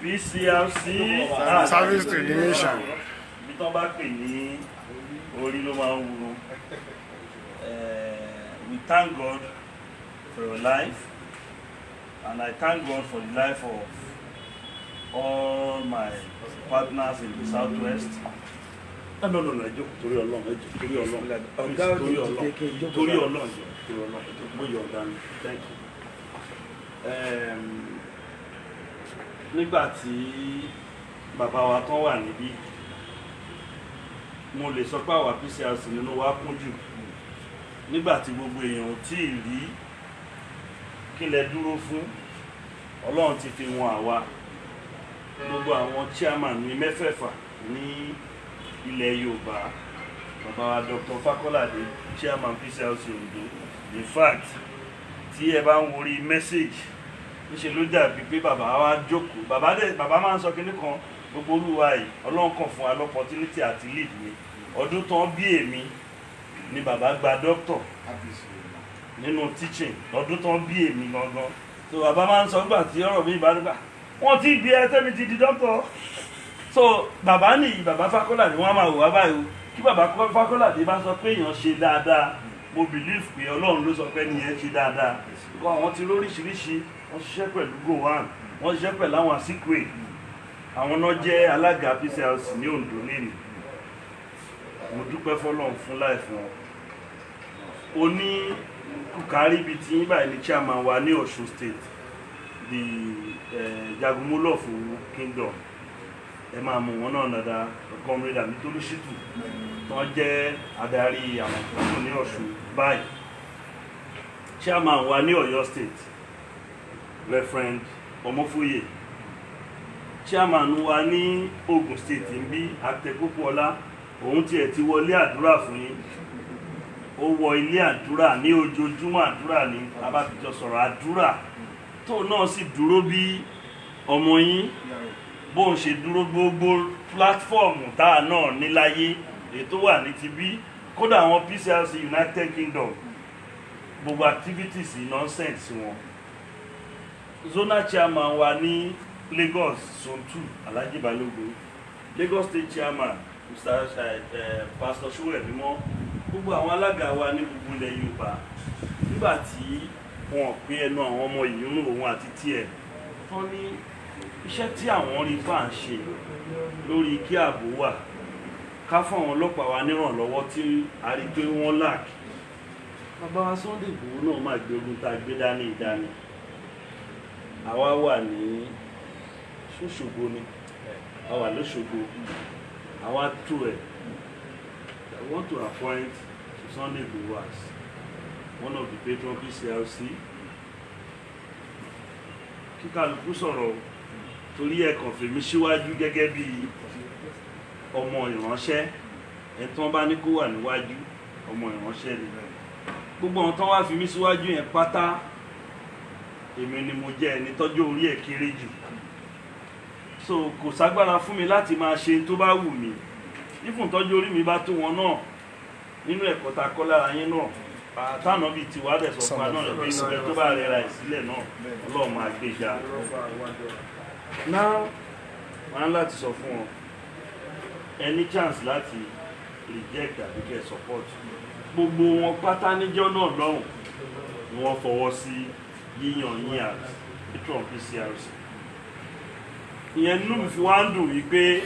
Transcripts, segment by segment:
PCRC service to the nation. bí tán bá pè ní orí ló máa ń wúro. We thank God for your life, and I thank God for the life of all my partners in the Southwest. No, torí Ọlọ́run, torí Ọlọ́run, torí Ọlọ́run, thank you. Nígbà tí bàbá wa kan wà níbí, mo lè sọ pé àwa PCRC nínú wa kún jù. Nígbà tí gbogbo èèyàn ò tí ì rí kí lẹ dúró fún, Ọlọ́run ti fi wọn àwa. Gbogbo àwọn chairman ní mẹ́fẹ̀ẹ̀fà ní ilẹ̀ Yorùbá, bàbá wa Dr. Fakolade, chairman PCRC Ondo. In fact, tí ẹ bá ń worí message, níṣe ló dàbí pé bàbá wa jókòó. Bàbá máa ń sọ kinní kan, gbogbo olúwa yìí, Ọlọ́run kàn fún wa l'opportunity àti lead mi. Ọdún tán bí èmi ni bàbá gba doctor nínú teaching. Ọdún tán bí èmi gangan. So bàbá máa ń sọ nígbà tí ọ̀rọ̀ mi bá dúgbà, wọ́n ti bí ẹ tẹ́mi ti di doctor. So bàbá nìyí, bàbá Fakolade wọ́n máa wò wá báyìí o. Kí bàbá Fakolade bá sọ pé èèyàn ṣe dáadáa, mo believe pé Ọlọ́run ló sọ pé nìyẹn ṣe dáadáa. Àwọn ti lóríṣiríṣi, wọ́n ṣiṣẹ́ pẹ̀lú Gowon, wọ́n ṣiṣẹ́ pẹ̀lú àwọn Asikwe. Àwọn náà jẹ́ alága PCRC ní Ondo lẹ́nu. Mo dúpẹ́ fọ́lọ́run fún láìfún wọn. O ní Kukari bíi ti yín báyìí ní chairman wa ní Ọ̀ṣun State, the Jagumolofu Kingdom. Ẹ máa mú wọn náà dáadáa, Comrade Amitolu Shitu, wọ́n jẹ́ adarí àwọn ìpínlẹ̀ ní Ọ̀ṣun báyìí. Chairman wa ní Ọ̀yọ́ State, Reverend Omofuye. Chairman wa ní Ogun State ń bí Àtẹ̀kókúọlá, òun tiẹ̀ ti wọlé àdúrà fún yín. Ó wọ ilé àdúrà ní ojoojúmọ́ àdúrà ní abájọ sọ̀rọ̀ àdúrà tó náà sì dúró bí ọmọ yín bó ń ṣe dúró gbogbo pílátífọ́ọ̀mù táà náà níláyé ètò wà ní ti bí kódà àwọn PCRC United Kingdom gbogbo activities nonsense wọn. Zonal chairman wa ní Lagos Zone 2 Alhaji Balogun, Lagos State chairman Mr. Pastor Sowemimo, gbogbo àwọn alága wa ní gbogbo ilẹ̀ Yorùbá. Nígbà tí wọ́n pín ẹnu àwọn ọmọ ìyúnú òun àti tiẹ̀, wọ́n ní iṣẹ́ tí àwọn rí fà ń ṣe lórí kí ààbò wà, ká fún àwọn ọlọ́pàá wa nírànlọ́wọ́ tí a rí pé wọ́n lack. Bàbá wa Sunday Igboho náà máa gbé ogun tá a gbé dání ìdání. Àwa wà ní Ṣóṣogbo ni, a wà lóṣogbo, àwa tú ẹ̀. I want to appoint Sunday Igboho as one of the patron PCRC. Kí kálukú sọ̀rọ̀ torí ẹ̀kàn fèmí síwájú gẹ́gẹ́ bí ọmọ ìránṣẹ́. Ẹ̀ tí wọ́n bá ní kó wà níwájú ọmọ ìránṣẹ́ ni. Gbogbo àwọn tán wá fi mí síwájú yẹn pátá, èmi ni mo jẹ́ ẹni tọ́jú orí ẹ̀ kéré jù. So kò ságbára fún mi láti máa ṣe tó bá wù mí. Ìfún tọ́jú orí mi bá tó wọn náà nínú ẹ̀kọ́ ta kọ́ lára yín náà. Àtànà bíi tiwa dẹ̀ sọ fún wa náà lọ́pẹ́ ìṣẹ̀lẹ̀ tó bá rẹra ìsílẹ̀ náà Ọlọ́run máa gbéjà. Now wọ́n á láti sọ fún wọn any chance láti reject àbí kẹ́ support. Gbogbo wọn pátá níjọ́ náà lọ́hùn ni wọ́n fọwọ́ sí yíyan yín as patron PCRC. Ìyẹn nínú mi fi wá ń dùn wípé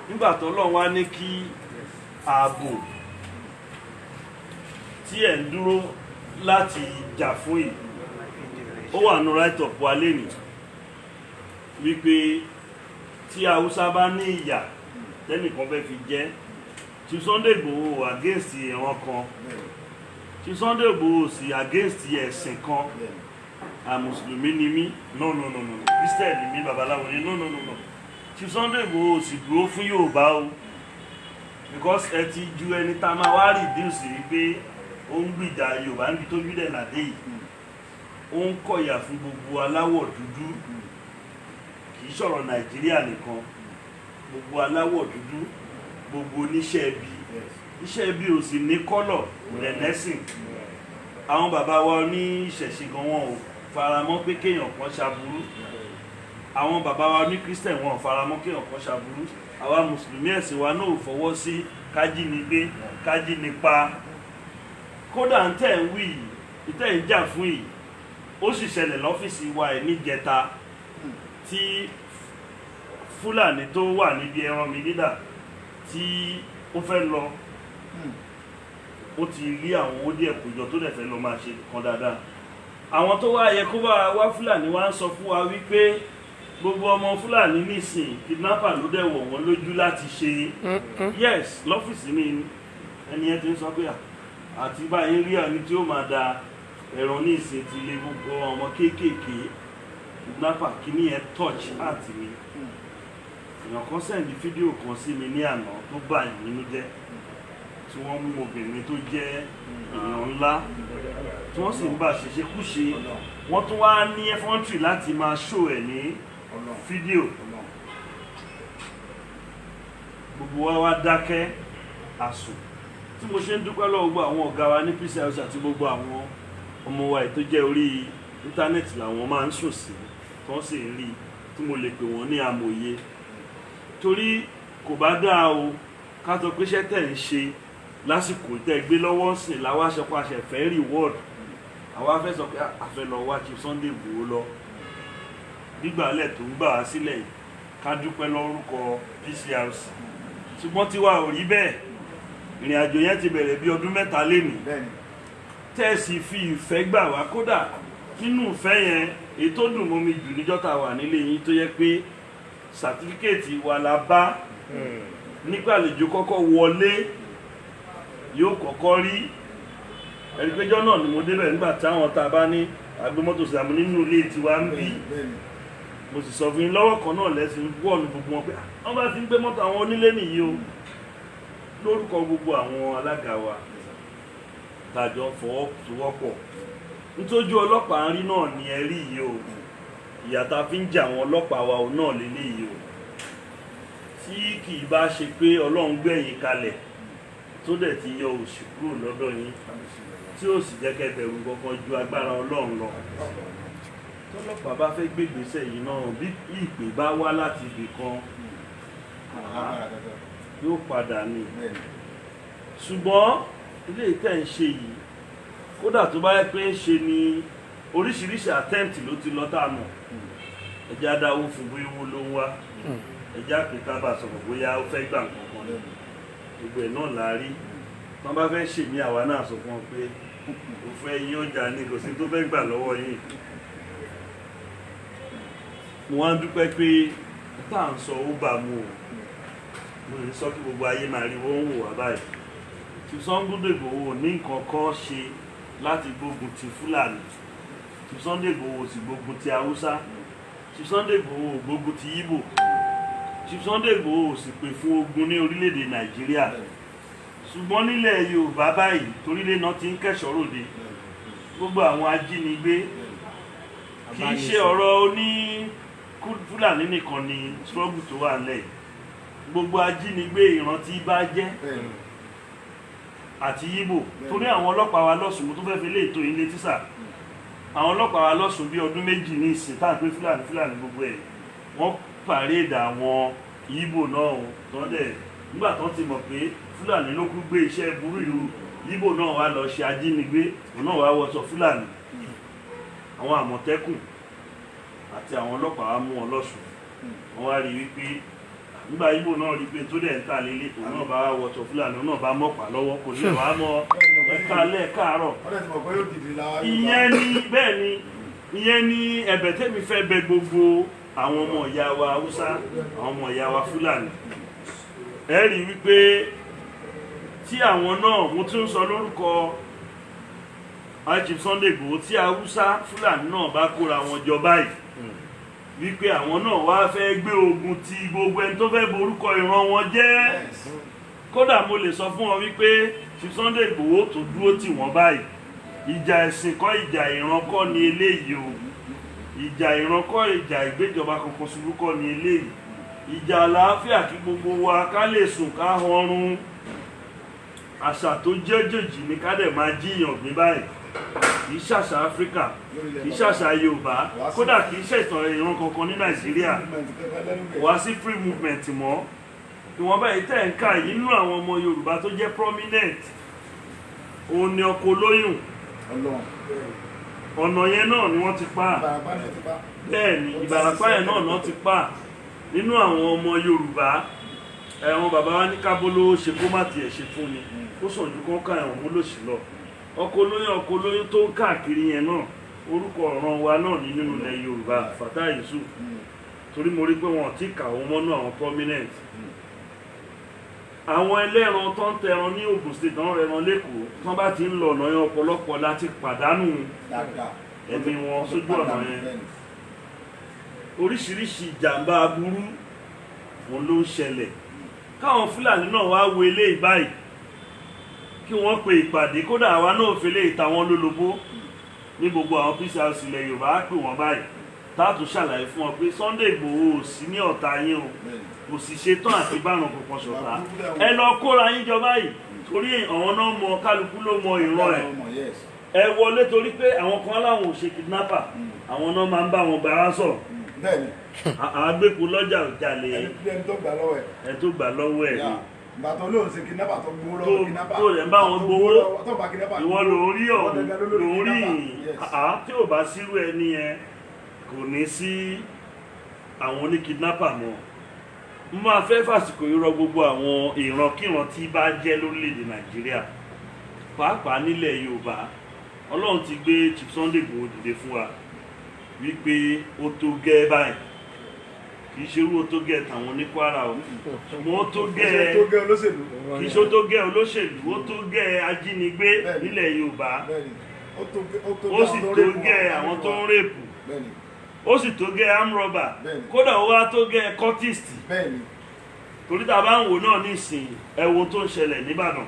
nígbà tó Ọlọ́run wá ní kí ààbò tí ẹ̀ ń dúró láti jà fún yìí, ó wà ní right up wa lẹ́nìí wípé tí Haúsá bá ní ìyà tẹ́nìkan fẹ́ fi jẹ́, tí Sunday Igboho against ẹ̀wọ̀n kan, tí Sunday Igboho sí against ẹ̀sìn kan, a Mùsùlùmí ni mí, no, Christian ni mí, babaláwo ni, no. Tí Sunday Igboho sì dúró fún Yorùbá o, because ẹ ti ju ẹni tá máa wá reduce wípé ó ń gbìjà Yorùbá níbi tó gbídẹ̀ ládé yìí, ó ń kọ̀yà fún gbogbo aláwọ̀ dúdú, kì í sọ̀rọ̀ Nàìjíríà nìkan, gbogbo aláwọ̀ dúdú, gbogbo oníṣẹ́ ibi, iṣẹ́ ibi ò sì ní kọ́lọ̀ lẹ́nẹ́sìn. Àwọn bàbá wa ní ìṣẹ̀ṣe gan wọn ò faramọ́ pé kéèyàn kan ṣaburú, àwọn bàbá wa ní Christian wọn faramọ́ kí ọ̀kan ṣàbúrú, àwa mùsùlùmí ẹ̀sìn wa náà ò fọwọ́ sí kájínigbé kájínipa. Kódà ń tẹ̀ ń wí yìí, ìtẹ̀ ń jà fún yìí, ó sì ṣẹlẹ̀ lọ́fíìsì wa ẹ̀ níjẹta tí Fúlàní tó wà níbi ẹran mi dídà tí ó fẹ́ lọ, ó ti rí àwọn owó díẹ̀ kójọ tó dẹ̀ fẹ́ lọ máa ṣe kan dáadáa. Àwọn tó wá yẹ kó wá Fúlàní wá ń sọ fún wa wípé gbogbo ọmọ Fúlàní nísìn kidnapper ló dẹ̀ wọ̀ wọ́n lójú láti ṣe. Yes, lọ́fíìsì mi ẹni ẹ ti ń sọ pé àti báyìí rí àní tí ó máa da ẹ̀rọ ní ìsìn ti lé gbogbo ọmọ kéékèèké kidnapper kìíní ẹ touch àti mi. Èèyàn kan sẹ́ndí fídíò kan sí mi ní àná tó bà yín nínú jẹ́, tí wọ́n mú obìnrin tó jẹ́ èèyàn ńlá tí wọ́n sì ń bá ṣeṣekúṣe, wọ́n tún wá ní ẹfọ́ntì láti máa ṣó ẹ̀ ní fídíò. Gbogbo wa wá dákẹ́ àsùn. Tí mo ṣe ń dúpẹ́ lọ́wọ́ gbogbo àwọn ọ̀gá wa ní Peace House àti gbogbo àwọn ọmọ wa tó jẹ́ orí íńtánẹ́ẹ̀tì làwọn máa ń sùn sí, tí wọ́n sì ń rí, tí mo lè pè wọ́n ní amòye. Torí kò bá dáa o ká sọ pé iṣẹ́ tẹ̀ ń ṣe lásìkò tẹ́ gbé lọ́wọ́ sìn láwa ṣọpọ̀ àṣẹfẹ́ reward, àwa fẹ́ sọ pé a fẹ́ lọ wá Chief Sunday Igboho lọ. Gbígbàlẹ̀ tó ń gbà á sílẹ̀ yìí ká dúpẹ́ lórúkọ Peace House. Ṣùgbọ́n tiwa ò rí bẹ́ẹ̀. Ìrìn àjò yẹn ti bẹ̀rẹ̀ bí ọdún 3 lénìí. Tẹ́ẹ̀sì fi ìfẹ́ gbà wá, kódà nínú ìfẹ́ yẹn èyí tó dùn mọ́ mi jù níjọ́ tá wà nílé yín tó yẹ pé sàtífíkẹ́ẹ̀tì wa la bá nígbàlejò kọ́kọ́ wọlé yóò kọ́kọ́ rí. Ẹ̀rípéjọ́ náà ni mo débẹ̀ nígbà táwọn tá a bá ní agbémọ́tò sí àmú nínú ilé tiwa ń bí. Mo sì sọ fún yín lọ́wọ́ kan náà lẹ́sìn wọ́ọ̀lù gbogbo wọn pé wọ́n bá ti ń gbé mọ́tò àwọn onílé nìyí o. Lórúkọ gbogbo àwọn alága wa tàjọ fọwọ́sowọ́pọ̀, nítójú ọlọ́pàá ń rí náà ni ẹ rí yìí o. Ìyàtà fi ń jẹ àwọn ọlọ́pàá wa náà lélẹ́yìí o. Tí kì í bá ṣe pé Ọlọ́run gbẹ̀yìn kalẹ̀ tó dẹ̀ ti yọ òṣì kúrò lọ́dọ̀ yín, tí ó sì jẹ́ kẹ́ bẹ̀rù kankan ju agbára Ọlọ́run lọ. Tọ́lọ́pàá bá fẹ́ gbé ìgbésẹ̀ yìí náà, bí ìpè bá wá láti ibì kan yóò padà ní. Ṣùgbọ́n ilé ìtẹ́ ń ṣe yìí, kódà tó bá yẹ pé ń ṣe ni oríṣiríṣi attempt ló ti lọ tààmù. Ẹjẹ́ adáwó fún bóyá owó ló ń wá, ẹjẹ́ àpèká bá sọ̀rọ̀ bóyá ó fẹ́ gbà nǹkan lẹ́nu. Gbogbo ẹ̀ náà la rí. Wọ́n bá fẹ́ ṣèmí àwa náà sọ fún wọn pé ó fẹ́ yín ọjà ní kò sí tó fẹ́ gbà lọ́wọ́ yín. Mo wá ń dúpẹ́ pé tá à ń sọ ó bá mu o. Mo lè sọ kí gbogbo ayé máa rí wọ́n wò wá báyìí. Chief Sunday Igboho ní nǹkan kan ṣe láti gbógun ti Fúlàní. Chief Sunday Igboho sì gbógun ti Haúsá. Chief Sunday Igboho gbógun ti Ìgbò. Chief Sunday Igboho sì pè fún ogun ní orílẹ̀-èdè Nàìjíríà. Ṣùgbọ́n nílẹ̀ Yorùbá báyìí torílẹ̀ náà ti ń kẹ́ṣọ́ ròde. Gbogbo àwọn ajínigbé kì í ṣe ọ̀rọ̀ oní Fúlàní nìkan ni struggle tó wà nílẹ̀. Gbogbo ajínigbé ìrántí bá jẹ́ àti Ìgbò, torí àwọn ọlọ́pàá wa lọ́sùn mo tó fẹ́ fi lé ètò ilé tísà. Àwọn ọlọ́pàá wa lọ́sùn bí ọdún 2 ní ìsìn tá à ń pé Fúlàní gbogbo ẹ̀, wọ́n pàréèdà àwọn Ìgbò náà tán dẹ̀ nígbà tán ti mọ̀ pé Fúlàní ló kú gbé iṣẹ́ burú ìlú Ìgbò náà wá lọ ṣe ajínigbé, òun náà wá wọṣọ Fúlàní. Àwọn Àmọ̀tẹ́kùn àti àwọn ọlọ́pàá wa mú wọn lọ́sùn. Wọ́n wá rí wípé nígbà Ìgbò náà rí pé tó dẹ̀ ń ta lélẹ̀, òun náà bá wọṣọ Fúlàní, òun náà bá mọ̀pá lọ́wọ́, kò ní wàá mọ ẹ̀ka lẹ́ẹ̀káàárọ̀. Ìyẹn ni bẹ́ẹ̀ ni, ìyẹn ni ẹ̀bẹ̀ tẹ́mi fẹ́ bẹ̀ gbogbo àwọn ọmọ ìyá wa Haúsá, àwọn ọmọ ìyá wa Fúlàní. Ẹ rí wípé tí àwọn náà, mo tún sọ lórúkọ Chief Sunday Igboho, tí Haúsá Fúlàní náà bá kóra wọn jọ báyìí wípé àwọn náà wá fẹ́ gbé ogun ti gbogbo ẹni tó fẹ́ borúkọ ìran wọn jẹ́. Kódà mo lè sọ fún wọn wípé Chief Sunday Igboho tó dúró tì wọ́n báyìí. Ìjà ẹ̀sìn kọ́, ìjà ìran kọ́ ni eléyìí o. Ìjà ìran kọ́, ìjà ìgbéjọba kankan ṣubú kọ́ ni eléyìí. Ìjà àlàáfíà kí gbogbo wa ká lè sùn ká họrun. Àṣà tó jẹ́jèjì ni ká dẹ̀ máa jíyàn gbé báyìí. kì í ṣàṣà Áfíríkà, kì í ṣàṣà Yorùbá, kódà kì í ṣètàn ìran kankan ní Nàìjíríà, wá sí free movement mọ́. Ìwọ̀n báyìí tẹ̀ ń kà yìí nínú àwọn ọmọ Yorùbá tó jẹ́ prominent òun ni ọkọ olóyún. Ọ̀nà yẹn náà ni wọ́n ti pa. Bẹ́ẹ̀ ni Ìbàràpá yẹn náà ti pa. Nínú àwọn ọmọ Yorùbá ẹ̀wọ̀n bàbá wa ní kábólówó ṣe kó má tiẹ̀ ṣe fún ni, ó sàn ju kán ká ẹ̀wọ̀n mú lòsì lọ. Ọkọ olóyún tó ń káàkiri yẹn náà orúkọ ọ̀ràn wa náà ní nínú ilẹ̀ Yorùbá Fatai Yusuf, torí mo rí pé wọn ti kà wọ́n mọ́nú àwọn prominent. Àwọn ẹlẹ́ran tó ń tẹran ní Ògùn State tó ń rẹran lẹ́kọ̀ọ́ tó bá ti ń lọ ọ̀nà yẹn ọ̀pọ̀lọpọ̀ láti pàdánù ẹ̀mí wọn sójú ọ̀nà yẹn. Oríṣiríṣi ìjàmbá aburú wọn ló ń ṣẹlẹ̀. Káwọn Fúlàní náà wá wo eléyìí báyìí kí wọ́n pe ìpàdé, kódà àwa náà fi lè tàwọn lólobó ní gbogbo àwọn PCRC ilẹ̀ Yorùbá á pè wọ́n báyìí táàtù ṣàlàyé fún wọn pé Sunday Igboho ò sí ní ọ̀tá yín o, kò sì ṣetán àti báràn kankan ṣọ̀tá. Ẹ lọ kóra yín jọ báyìí torí àwọn náà mọ kálukú ló mọ ìran ẹ̀. Ẹ wọlé torí pé àwọn kan láwọn ò ṣe kidnapper, àwọn náà máa ń bá wọn gbára sọ̀rọ̀. Àgbépo lọ́jà òjàlè ẹ tó gbà lọ́wọ́ ẹ̀ bàtọ̀ lóun ṣe kidnapper tó gbowó lọ́wọ́ kidnapper tó rẹ̀ ń bá wọn gbowó ìwọ lórí ọ̀hún lórí tí ò bá sírú ẹni yẹn kò ní sí àwọn oníkidnapper mọ́. Mo máa fẹ́ fàsìkò yìí rọ gbogbo àwọn ìrankíran tí bá jẹ́ lórílẹ̀‐èdè Nàìjíríà pàápàá nílẹ̀ Yorùbá. Ọlọ́run ti gbé Chief Sunday Igboho dìde fún wa wípé ó tó gẹ́ báyìí, kì í ṣe irú ó tó gẹ́ tàwọn ní Kwara o, ṣùgbọ́n ó tó gẹ́ olóṣèlú, kì í ṣe ó tó gẹ́ olóṣèlú, ó tó gẹ́ ajínigbé nílẹ̀ Yorùbá, ó sì tó gẹ́ àwọn tó ń rèpù, ó sì tó gẹ́ arm robber, kódà ó wá tó gẹ́ cultist. Torí tá a bá ń wò náà nísìn ẹ̀wọ̀n tó ń ṣẹlẹ̀ n'Íbàdàn,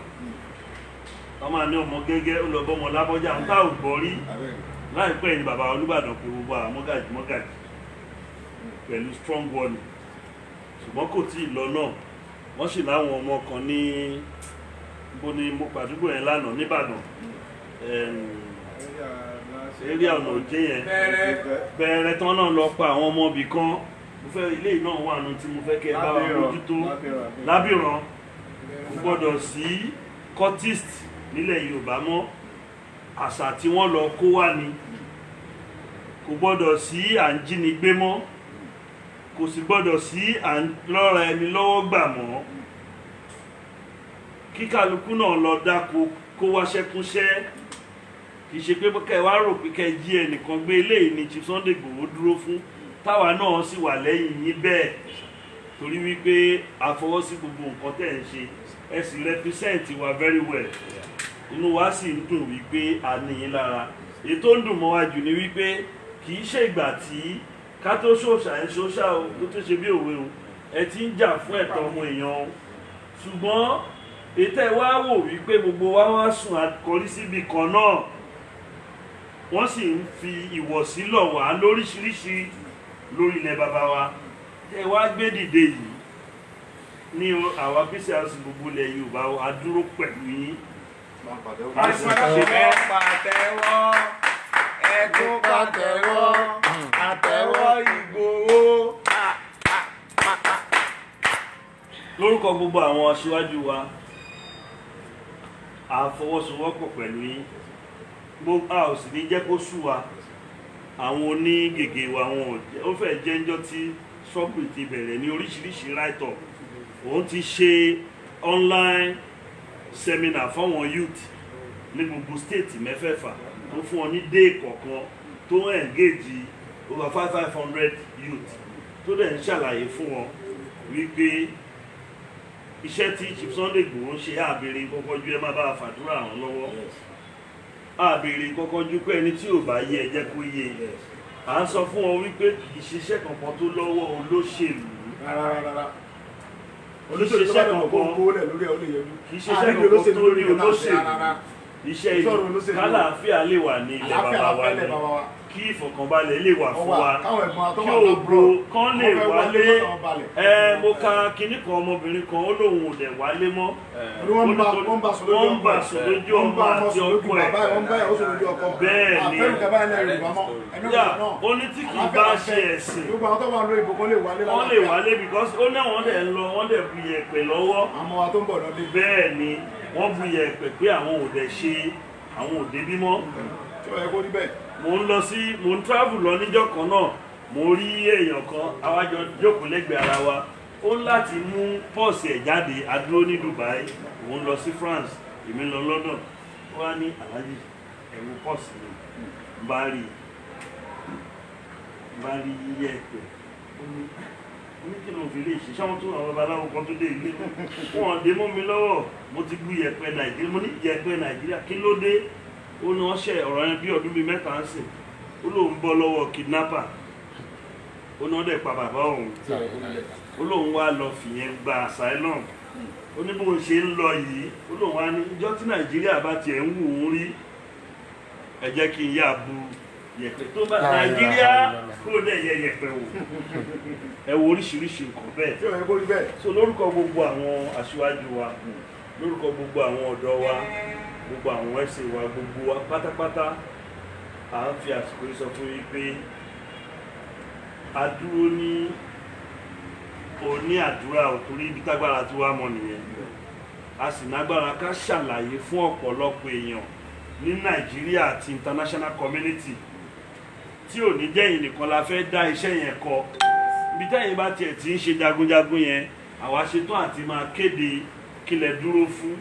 wọ́n máa ní ọmọ gẹ́gẹ́ ó lọ bọ́mọ lábọ́jà ń tá ò gbọ́ rí. Láìpẹ́ ni bàbá Olúbàdàn pé gbogbo àwọn mọ́gàjì pẹ̀lú strong warning, ṣùgbọ́n kò tí ì lọ náà. Wọ́n sì láwọn ọmọ kan ní bó ni mo pàdúgbò yẹn lánàá n'Íbàdàn, eré ọ̀nà òjé yẹn bẹ̀rẹ̀ tán náà lọ pa àwọn ọmọ ibì kan. Mo fẹ́ ilé náà wà nù tí mo fẹ́ kẹ́ bá wa mójútó Lábìrán. Kò gbọ́dọ̀ sí cultist nílẹ̀ Yorùbá mọ́, àṣà tí wọ́n lọ kó wá ni. Kò gbọ́dọ̀ sí à ń jínigbé mọ́, kò sì gbọ́dọ̀ sí à ń lọ́ra ẹni lọ́wọ́ gbà mọ́. Kí kálukú náà lọ dáko kó wá ṣẹ́kúnṣẹ́, kì í ṣe pé kẹ́ wá rò pé kẹ́ jí ẹnìkan gbé. Eléyìí ni Chief Sunday Igboho dúró fún, táwa náà sì wà lẹ́yìn yín bẹ́ẹ̀, torí wípé àfọwọ́sí gbogbo nǹkan tẹ̀ ń ṣe, ẹ sì represent wa very well. Inú wa sì ń dùn wípé a ní yín lára. Èyí tó ń dùn mọ́ wa jù ni wípé kì í ṣe ìgbà tí ká tó ṣòṣà ẹ̀ ṣòṣà o tó tó ṣe bí òwe o, ẹ ti ń jà fún ẹ̀tọ́ ọmọ èèyàn o. Ṣùgbọ́n ètò ẹ̀ wá wò wípé gbogbo wa wá sùn àkọrí síbi kan náà, wọ́n sì ń fi ìwọ̀sí lọ̀ wá lóríṣiríṣi lórí ilẹ̀ bàbá wa. Ẹ wá gbé dìde yìí ní àwa PCRC gbogbo ilẹ̀ Yorùbá a dúró pẹ̀lú yín. Pàtẹ́wọ́, ẹ̀kún pàtẹ́wọ́, àtẹ́wọ́ Ìgbòho. Lórúkọ gbogbo àwọn aṣíwájú wa, a fọwọ́sowọ́pọ̀ pẹ̀lú yín. A ò sì ní jẹ́ kó sú wa. Àwọn onígègé wa wọn ó fẹ́ jẹ́ ńjọ́ tí struggle ti bẹ̀rẹ̀ ní oríṣiríṣi write-up. Òun ti ṣe online seminar fáwọn youth ní gbogbo state mẹ́fẹ̀ẹ̀fà tó fún wọn ní day kọ̀ọ̀kan tó engage over 500 youth tó dẹ̀ ń ṣàlàyé fún wọn wípé iṣẹ́ tí Chief Sunday Igboho ń ṣe àbèrè kọ́kọ́jú ẹ má bá fàdúrà ràn lọ́wọ́, àbèrè kọ́kọ́jú pé ẹni tí ò bá yẹ ẹ jẹ́ kó yé. À ń sọ fún wọn wípé kì í ṣiṣẹ́ kankan tó lọ́wọ́ olóṣèlú. Olóṣèlú kankan kì í ṣiṣẹ́ kankan tó rí olóṣèlú. Iṣẹ́ ìlú kálàáfíà lè wà ní ilẹ̀ bàbá wa ni, kí ìfọ̀kànbalẹ̀ lè wà fún wa káwọn ẹ̀gbọ́n kí àtọ́wà ògbó kan lè wálé mo ka kinní kan ọmọbìnrin kan ó lóun ò dẹ̀ wálé mọ́ wọ́n bá sọ lójú ọmọ àti ọkọ ẹ̀ bẹ́ẹ̀ ni ó ní tí kì í bá ṣe ẹ̀sìn wọ́n lè wálé because ó náà wọ́n dẹ̀ ń lọ wọ́n dẹ̀ bu yẹ̀pẹ̀ lọ́wọ́ bẹ́ẹ̀ ni wọ́n bu yẹ̀pẹ̀ pé àwọn ò dẹ̀ ṣe àwọn ò débí mọ́ mo ń travel lọ níjọ́ kan náà mo rí èèyàn kan àwájọ jókòó lẹ́gbẹ̀ẹ́ ara wa ó láti mú pọ́ọ̀sì ẹ̀ jáde adúró ní Dubai òun lọ sí France èmi lọ London ó wá ní aláàjì ẹ̀rù pọ́ọ̀sì mi bá rí yíyẹ ẹ̀pẹ̀ ó ní kí ló fi lè ṣe ṣáwọn tó àwọn babaláwo kan tó dé ilé wọn dé mọ́ mi lọ́wọ́ mo ti gbú yẹ̀pẹ̀ Nàìjíríà mo ní yẹ̀pẹ̀ Nàìjíríà kí ló dé ó ní wọ́n ṣe ọ̀rọ̀ yẹn bí ọdún bíi mẹ́ta ń sìn ó lóun bọ́ lọ́wọ́ kidnapper ó ní wọ́n dẹ̀ pa bàbá òun ó lóun wá lọ fìyẹn gba asylum ó ní bóun ṣe ń lọ yìí ó lóun wá ní ìjọ tí Nàìjíríà bá tiẹ̀ ń wù ú rí ẹ jẹ́ kí n yá bu yẹ̀pẹ̀ tó bá Nàìjíríà kúrò dẹ̀ yẹ yẹ̀pẹ̀ wò ẹ wo oríṣiríṣi nǹkan bẹ́ẹ̀ so lórúkọ gbogbo àwọn aṣíwájú wa lórúkọ gbogbo àwọn ọ̀dọ́ wa gbogbo àwọn ẹ̀sìn wa gbogbo wa pátápátá à ń fi àsìkò sọ fún yín pé a dúró ní òní àdúrà òtórí ibi tágbára tí wàá mọ nìyẹn a sì nágbára ká ṣàlàyé fún ọ̀pọ̀lọpọ̀ èèyàn ní Nàìjíríà àti international community tí ò ní jẹ́yìn nìkan la fẹ́ dá iṣẹ́ yẹn kọ ibi táyìn bá tiẹ̀ ti ń ṣe jagunjagun yẹn àwa ṣetán àti máa kéde kílẹ̀ dúró fún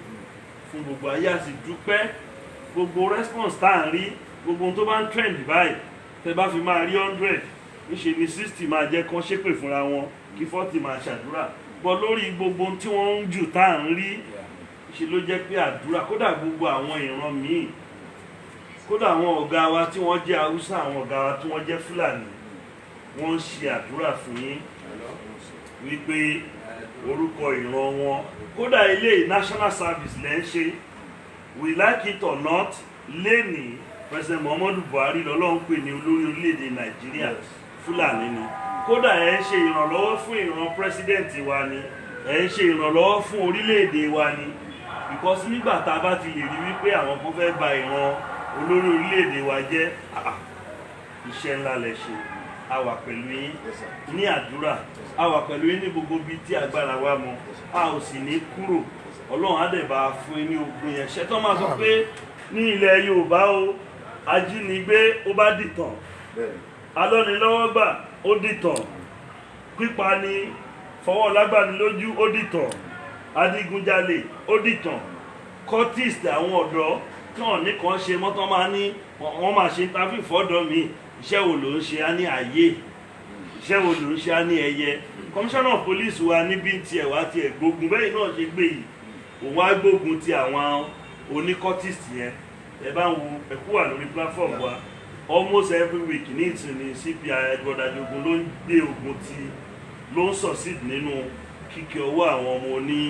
gbogbo ayé àti dúpẹ́ gbogbo response tá à ń rí gbogbo tó bá ń trend báyìí tẹ bá fi máa rí 100 níṣe ni 60 máa jẹ́ kán ṣépè fúnra wọn kí 40 máa ṣàdúrà bọ́ lórí gbogbo tí wọ́n ń jù tá à ń rí ṣe ló jẹ́ pé àdúrà kódà gbogbo àwọn ìran míì kódà àwọn ọ̀gá wa tí wọ́n jẹ́ Haúsá àwọn ọ̀gá wa tí wọ́n jẹ́ Fúlàní wọ́n ń ṣe àdúrà fún yín wípé orúkọ ìran wọn kódà ilé national service lẹ́ ń ṣe we like it or not lẹ́nìí President Muhammadu Buhari lọ́lọ́run pè ní olórí orílẹ̀-èdè Nàìjíríà Fúlàní ni kódà ẹ̀ ń ṣe ìrànlọ́wọ́ fún ìran president wa ni ẹ̀ ń ṣe ìrànlọ́wọ́ fún orílẹ̀-èdè wa ni because nígbà tá a bá ti lè rí wípé àwọn kan fẹ́ ba ìran olórí orílẹ̀-èdè wa jẹ́ iṣẹ́ ńlá lẹ ṣe a wà pẹ̀lú yín ní àdúrà a wà pẹ̀lú yín ní gbogbo bíi tí agbára wa mọ a ò sì ní kúrò Ọlọ́run á dẹ̀ bá fún yín ní ogun yẹn ṣẹ́tọ́ máa sọ pé ní ilẹ̀ Yorùbá o ajínigbé ó bá dìtàn alọ́nilọ́wọ́gbà ó dìtàn pípa ni fọwọ́ lágbàní lójú ó dìtàn adigunjalè ó dìtàn cultist àwọn ọ̀dọ́ náà nìkan ṣe mọ́tọ́ máa ní wọ́n máa ṣe interview fọ́dọ̀ mi iṣẹ́ wo ló ń ṣe á ní ààyè iṣẹ́ wo ló ń ṣe á ní ẹyẹ commissioner of police wa níbi tiẹ̀ wá tiẹ̀ gbógun bẹ́ẹ̀ náà ṣe gbé yìí òun á gbógun ti àwọn onícultist yẹn ẹ bá ń wo ẹ̀kú wà lórí platform wa almost every week ní ìtìní CPI Edward Ajogun ló ń gbé ogun tí ló ń succeed nínú kíkẹ́ ọwọ́ àwọn ọmọ oní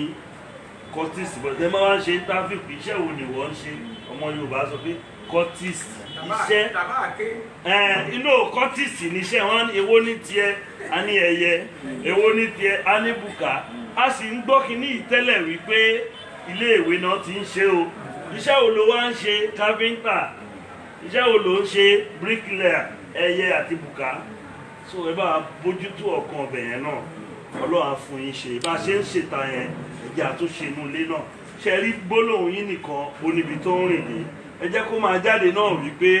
cultist bọ̀dẹ́ máa ń ṣe interview pé iṣẹ́ wo ni wọ́n ń ṣe ọmọ Yorùbá sọ pé cultist iṣẹ́ inú cultist níṣẹ́ wọn èwo ní tiẹ̀ a ní ẹyẹ èwo ní tiẹ̀ a ní bùkà a sì ń gbọ́ kínní ìtẹ́lẹ̀ wípé iléèwé náà ti ń ṣe o iṣẹ́ wo ló wá ń ṣe carpenter iṣẹ́ wo ló ń ṣe bricklayer ẹyẹ àti bùkà so ẹ bá bójútó ọ̀kan ọbẹ̀ yẹn náà Ọlọ́run á fún yín ṣe bá a ṣe ń ṣètà yẹn ẹjẹ́ àtúnṣe inú ilé náà ṣe rí gbólóhùn yín nìkan oníbi tó ń rìn dé ẹ jẹ́ kó máa jáde náà wípé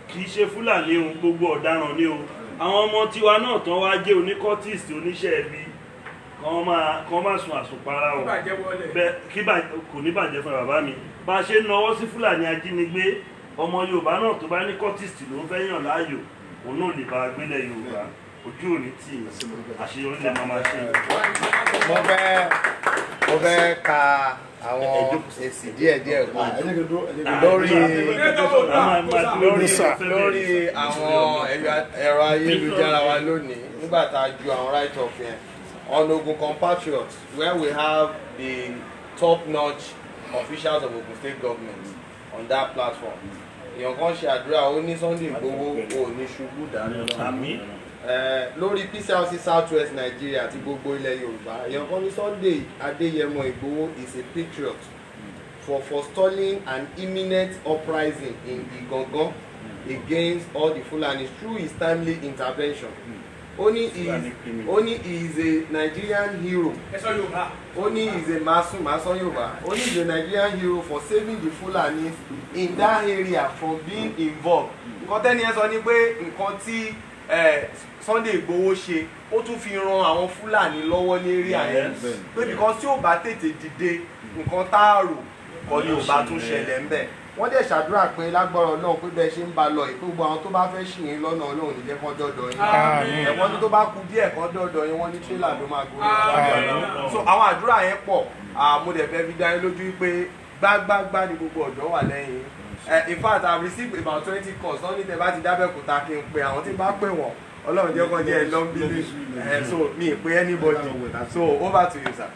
kì í ṣe Fúlàní ohun gbogbo ọ̀daràn ni o àwọn ọmọ tiwa náà tán wá jẹ́ oníkọ́tìsì oníṣẹ́ ẹbí kan máa sun àsùnpara o kí kò ní bàjẹ́ fún bàbá mi bá a ṣe ń nawọ́ sí Fúlàní ajínigbé ọmọ Yorùbá náà tó bá ní kọ́tìsì ló ń fẹ́ yàn láàyò òun náà lè bá a gbélé Yorùbá ojú òní tí àṣeyọrí lè máa ṣe. mo fẹ́ ka àwọn èsì díẹ̀díẹ̀ kan lórí àwọn ẹ̀rọ ayélujára wa lónìí nígbà tá a ju àwọn right of yẹn on Ogun Compatriots where we have the top-notch officials of Ogun State government on that platform. èèyàn kan ṣe àdúrà ó ní Sunday Igboho ò ní ṣubú dànù àmín. lórí PCRC South West Nigeria àti gbogbo ilẹ̀ Yorùbá èèyàn kan ní Sunday Adéyẹmọ Igboho is a patriot for forestalling an imminent uprising in Igangan against all the Fulanis through his timely intervention. Only he is a Nigerian hero. Only he is a Masun Yoruba. Only he is a Nigerian hero for saving the Fulanis in that area from being involved. Nǹkan tẹ́ni ẹ sọ ni pé nǹkan tí Sunday Igboho ṣe ó tún fi ran àwọn Fúlàní lọ́wọ́ lérí àyẹ̀ pé because tí ó bá tètè dìde nǹkan tá a rò kọ́ ni ò bá tún ṣẹlẹ̀ ńbẹ̀. Wọ́n dẹ̀ ṣàdúrà pé lágbára Ọlọ́run pé bẹ́ẹ̀ ṣe ń ba lọ ìpé gbogbo àwọn tó bá fẹ́ ṣì yín lọ́nà Ọlọ́run ní jẹ́ kán dọ́dọ̀ yín. Ẹ̀wọ́n tó bá kú díẹ̀ kán dọ́dọ̀ yín wọ́n ní tírélà ló máa gorí wọn. So àwọn àdúrà yẹn pọ̀ mo dẹ̀ fẹ́ fi dá yín lójú pé gbágbágbá ni gbogbo ọ̀dọ́ wà lẹ́yìn. In fact I received about 20 calls wọ́n ní tẹ́ bá ti dábẹ́kúta kí n pe àwọn tí bá pè wọ́n Ọlọ́run jẹ́ kán jẹ́ lọ́nbílì so mi ì pé anybody so over to you sir.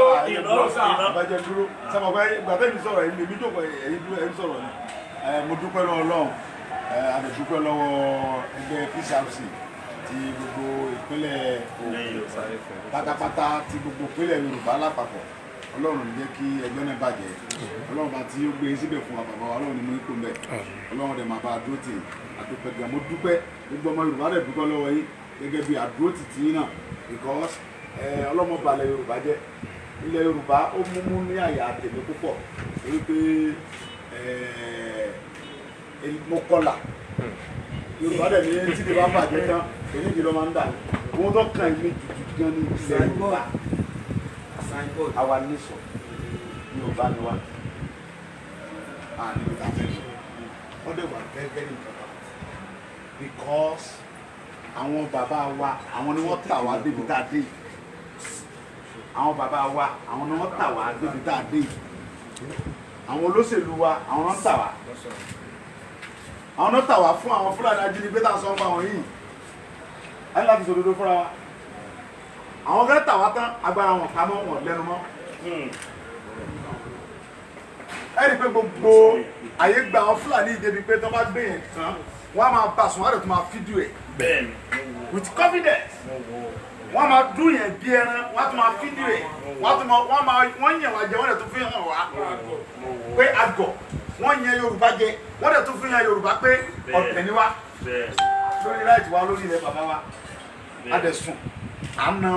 Àbájẹ dúró sábà pé gbàtẹ́ mi sọ̀rọ̀ ẹ̀yìn mi dòkò ẹ̀yìn dúró ẹ̀yìn sọ̀rọ̀ ni mo dúpẹ́ lọ́wọ́ Ọlọ́run àdẹ̀dúpẹ́ lọ́wọ́ ẹgbẹ́ PCRC ti gbogbo ìpínlẹ̀ Ògùn pátápátá ti gbogbo ìpínlẹ̀ Yorùbá lápapọ̀ Ọlọ́run jẹ́ kí ẹgbẹ́ náà bàjẹ́ Ọlọ́run bá tí ó gbé síbẹ̀ fún wa bàbá wa Ọlọ́run ni mo ń kó mẹ́ Ọlọ́run dẹ̀ máa bá a dúró tì àdúpẹ́ gan mo dúpẹ́ gbogbo ọmọ Yorùbá dẹ̀ dúpẹ́ lọ́wọ́ yín gẹ́gẹ́ bí àdúró tì tí náà because ọlọ́mọ balẹ̀ Yorùbá jẹ́ ilẹ̀ Yorùbá ó múmú ní àyà tèmi púpọ̀ torí pé mo kọlà Yorùbá dẹ̀ ní tí lè bá bàjẹ́ tán èyí jùlọ máa ń dà owó tó kàn mí jùjù gan ní ilẹ̀ Yorùbá àwa nation Yorùbá ni wá níbi tá a fẹ́ lọ wọ́n dẹ̀ wà very very important because àwọn bàbá wa àwọn ni wọ́n tà wá débi tá a dé àwọn bàbá wa àwọn ni wọ́n tà wá débi tá a dé àwọn olóṣèlú wa àwọn náà tà wá àwọn náà tà wá fún àwọn Fúlàní ajínigbé tá a sọ fún àwọn yìí ẹni láti sòdodo fúnra wa àwọn kan tà wá tán agbára wọn ká mọ́ wọn lẹ́nu mọ́ ẹni pé gbogbo àyè gba àwọn Fúlàní débi pé tó bá gbé yẹn tán wọ́n á máa bá sùn wọ́n á rẹ̀ tó máa fídíò ẹ̀ with confidence wọ́n máa dún yẹn bí ẹran wọ́n á tún máa fídíò ẹ̀ wọ́n yẹn wá jẹ wọ́n dẹ̀ tún fi hàn wá pé àgọ̀ wọ́n yẹn Yorùbá jẹ wọ́n dẹ̀ tún fi hàn Yorùbá pé ọ̀tẹ̀ ni wá lórí láìtì wa lórí ilẹ̀ bàbá wa adẹ̀sùn àná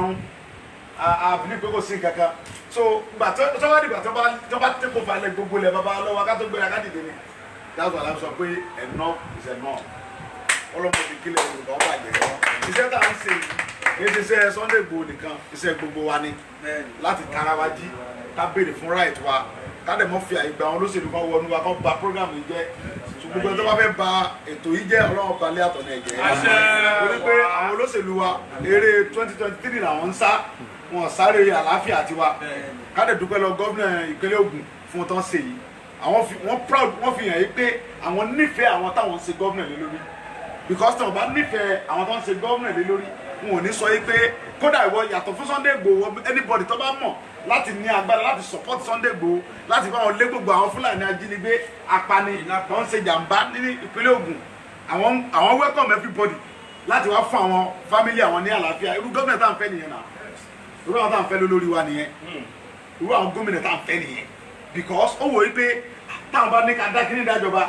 àbílí pé kò sí kankan so gbà tó bá dìgbà tó bá tẹ́kọ̀ọ́ falẹ̀ gbogbo ilẹ̀ bàbá lọ́wọ́ ká tó gbéra ká dìde ni dáàbò àlàm sọ pé ẹ̀nà ìṣẹ̀nà ọlọ́mọ ti kílẹ̀ Yorùbá ọba àjẹsọ́ iṣẹ́ tá à ń ṣe yìí ní iṣẹ́ Sunday Igboho nìkan iṣẹ́ gbogbo wa ni láti tara wa jí ká béèrè fún right wa ká dẹ̀ mọ́ fi àyè gba àwọn olóṣèlú kan wọnú wa kan ba program yìí jẹ́ ṣùgbọ́n tó bá fẹ́ ba ètò yìí jẹ́ ọlọ́run balẹ̀ àtọ̀nà ẹ̀jẹ̀ torí pé àwọn olóṣèlú wa eré 2023 làwọn ń sá wọn sáré àlàáfíà tiwa ká dẹ̀ dúpẹ́ lọ gómìnà ìpínlẹ̀ Ògùn fún tán ṣe yìí wọ́n proud wọ́n fi hàn yí pé àwọn nífẹ̀ẹ́ àwọn táwọn ń ṣe gómìnà lé lórí because tí wọ́n bá nífẹ̀ẹ́ àwọn tó ń ṣe gómìnà lé lórí wọn ò ní sọ yí pé kódà ìwọ yàtọ̀ fún Sunday Igboho anybody tó bá mọ̀ láti ní agbára láti support Sunday Igboho láti bá wọn lé gbogbo àwọn Fúlàní ajínigbé apani tó ń ṣe jàǹbá ní ìpínlẹ̀ Ògùn àwọn welcome everybody láti wá fún àwọn family àwọn ní àlàáfíà irú gómìnà tá à ń fẹ́ nìyẹn náà irú àwọn tá à ń fẹ́ lólórí wa nìyẹn irú àwọn gómìnà tá à ń fẹ́ nìyẹn because ó wò ó pé táwọn bá ní ká dá kíní dájọba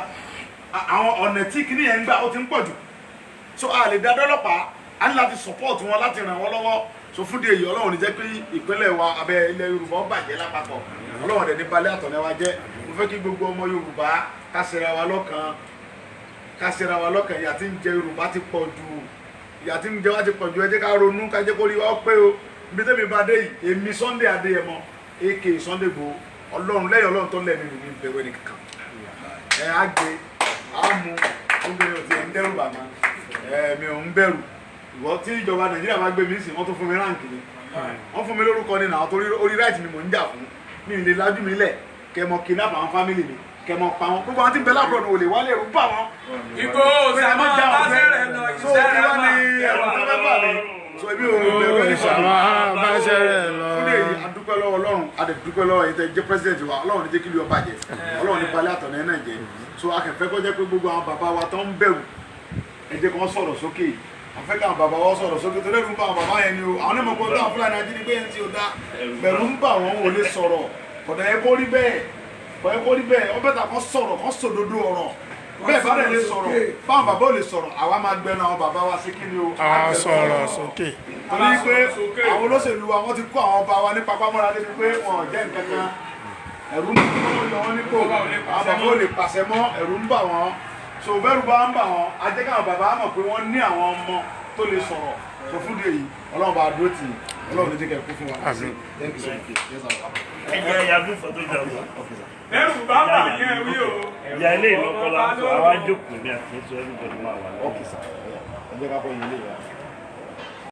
àwọn ọ̀nà tí kíní yẹn ń gbà ó ti ń pọ̀ jù so a lè dá dọ́lọ́pàá a ní láti support wọn láti ràn wọ́n lọ́wọ́ so fún di èyí Ọlọ́run ní jẹ́ pé ìpínlẹ̀ wa abẹ́ ilẹ̀ Yorùbá ó bàjẹ́ lápapọ̀ Ọlọ́run dẹ̀ ní balẹ̀ àtọ̀nẹ́ wa jẹ́ mo fẹ́ kí gbogbo ọmọ Yorùbá ká ṣera wa lọ́kàn ìyà tí ń jẹ Yorùbá ti pọ̀ jù ìyà tí ń jẹ wá ti pọ̀ jù ẹ jẹ́ ká ronú ká jẹ́ kó rí wa pé o ibi tẹ́mi bá dé yìí èmi Sunday Adéyẹmọ aka Sunday Igboho Ọlọ́run lẹ́yìn Ọlọ́run tó lẹ́nu ní bẹ̀rù ẹni kankan á gbé á mú obìnrin ò ti ẹ̀ ń dẹ́rù bàmá mi ò ń bẹ̀rù ìwọ tí ìjọba Nàìjíríà bá gbé mi sí wọ́n tó fún mi ráǹkì ni wọ́n fún mi lórúkọ ní náà torí orí ráìtì ni mò ń jà fún mi ì lè lájú mi lẹ̀ kẹmọ kidnap àwọn fámìlì mi kẹmọ pa wọn gbogbo àwọn tí ń bẹ lábúrò ní olè wálé ẹrù bá wọn. Igboho sàmà bàṣẹrẹ lọ ìṣẹrẹ wá ẹrù tó fẹ́ bà mí so ebi ò bẹ̀rù ẹni sọ̀rọ̀ bàṣẹrẹ lọ fún èyí adúpẹ́ lọ́wọ́ Ọlọ́run adẹ̀dú dúpẹ́ lọ́wọ́ yìí tẹ́ jẹ́ president wa ọlọ́run ní jẹ́ kí ló bàjẹ́ ọlọ́run ní balẹ̀ àtọ̀nà ẹ̀ náà jẹ́ so akẹ́fẹ́ kọ́ jẹ́ pé gbogbo àwọn bàbá wa tó ń bẹ̀rù ẹ jẹ́ kó sọ̀rọ̀ sókè àfẹ́ káwọn bàbá wa sọ̀rọ̀ sókè tó lẹ́rù ń bá àwọn bàbá yẹn ni o àwọn onímọ̀ gbọ́dọ̀ àwọn Fúlàní ajínigbé yẹn ti ò dá bẹ̀rù ń bà wọ́n ò lè sọ̀rọ̀ kọ̀dà ẹ kó rí bẹ́ẹ̀ ọ bẹ́ẹ̀ ta kọ́ sọ̀rọ̀ kọ́ sòdodo ọ̀rọ̀ bẹ́ẹ̀ bá lè sọ̀rọ̀ báwọn bàbá ò lè sọ̀rọ̀ àwa máa gbẹnu àwọn bàbá wa sí kíni o. a sọ̀rọ̀ sókè. torí pé àwọn olóṣèlú wa wọ́n ti kó àwọn ọba wa ní papámọ́ra débi pé wọn ò jẹ́ nǹkan kan ẹ̀rù ń bá wọn nípò àwọn bàbá ò lè pàṣẹ mọ́ ẹ̀rù ń bà wọ́n so bẹ́rù bá ń bà wọ́n á jẹ́ káwọn bàbá mọ̀ pé wọ́n ní àwọn ọmọ tó lè sọ̀rọ̀ so fún de yìí ọlọ́run bá dúró tì ọlọ́run ní jẹ́ kẹ́ kú fún wa. ẹ̀jẹ̀ yàgò fọ́tò jà wọ́n. Ẹrù bá bà yẹn wí o. ìyá ilé ìlọ́kọ́lá àwọn ajókòó ní àkíyèsí ẹ̀rù bẹ̀rù máa wà lọ́wọ́. ẹ jẹ́ ká kọ́ yìí lé wa.